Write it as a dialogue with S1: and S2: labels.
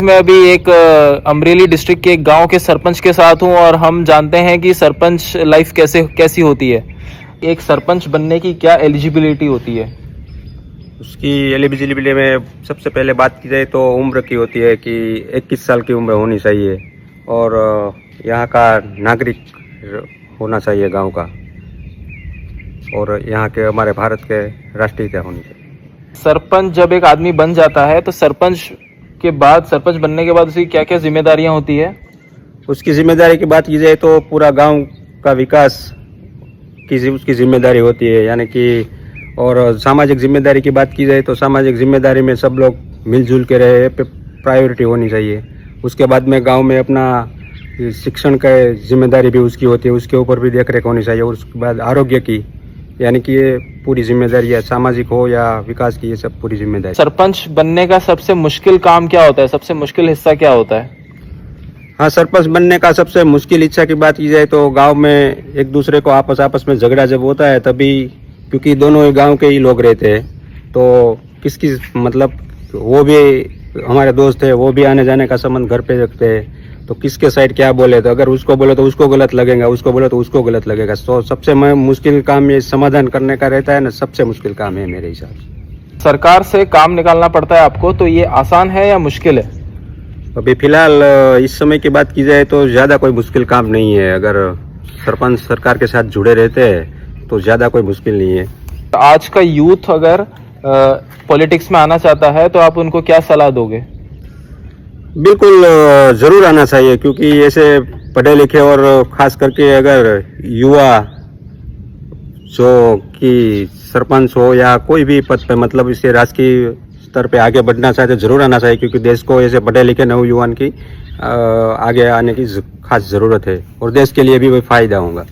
S1: मैं अभी एक अमरेली डिस्ट्रिक्ट के एक गांव के सरपंच के साथ हूं और हम जानते हैं कि सरपंच लाइफ कैसी होती है। एक सरपंच बनने की क्या एलिजिबिलिटी होती है?
S2: उसकी एलिजिबिलिटी में सबसे पहले बात की जाए तो उम्र की होती है कि 21 साल की उम्र होनी चाहिए और यहाँ का नागरिक होना चाहिए गांव का, और यहाँ के हमारे भारत के राष्ट्रीयता होनी चाहिए।
S1: सरपंच जब एक आदमी बन जाता है तो सरपंच बनने के बाद उसकी क्या क्या जिम्मेदारियां होती है?
S2: उसकी जिम्मेदारी की बात की जाए तो पूरा गांव का विकास की उसकी जिम्मेदारी होती है, यानी कि, और सामाजिक जिम्मेदारी की बात की जाए तो सामाजिक जिम्मेदारी में सब लोग मिलजुल के रहे पे प्रायोरिटी होनी चाहिए। उसके बाद में गांव में अपना शिक्षण का जिम्मेदारी भी उसकी होती है, उसके ऊपर भी देख रेख होनी चाहिए। और उसके बाद आरोग्य की, यानी कि ये पूरी जिम्मेदारी है, सामाजिक हो या विकास की, ये सब पूरी जिम्मेदारी।
S1: सरपंच बनने का सबसे मुश्किल काम क्या होता है? सबसे मुश्किल हिस्सा क्या होता है?
S2: हाँ, सरपंच बनने का सबसे मुश्किल इच्छा की बात की जाए तो गांव में एक दूसरे को आपस में झगड़ा जब होता है तभी, क्योंकि दोनों ही गांव के ही लोग रहते हैं, तो किसकी मतलब वो भी हमारे दोस्त है, वो भी आने जाने का संबंध घर पे रखते हैं, तो किसके साइड क्या बोले, तो अगर उसको बोले तो उसको गलत लगेगा, उसको बोले तो उसको गलत लगेगा। तो सबसे मुश्किल काम ये समाधान करने का रहता है ना, सबसे मुश्किल काम है मेरे हिसाब से।
S1: सरकार से काम निकालना पड़ता है आपको, तो ये आसान है या मुश्किल है?
S2: अभी फिलहाल इस समय की बात की जाए तो ज़्यादा कोई मुश्किल काम नहीं है। अगर सरपंच सरकार के साथ जुड़े रहते हैं तो ज़्यादा कोई मुश्किल नहीं है।
S1: आज का यूथ अगर पॉलिटिक्स में आना चाहता है तो आप उनको क्या सलाह दोगे?
S2: बिल्कुल ज़रूर आना चाहिए, क्योंकि ऐसे पढ़े लिखे और ख़ास करके अगर युवा जो कि सरपंच हो या कोई भी पद पे, मतलब इससे राजकीय स्तर पे आगे बढ़ना चाहते जरूर आना चाहिए, क्योंकि देश को ऐसे पढ़े लिखे नवयुवान की आगे आने की खास ज़रूरत है और देश के लिए भी वही फायदा होगा।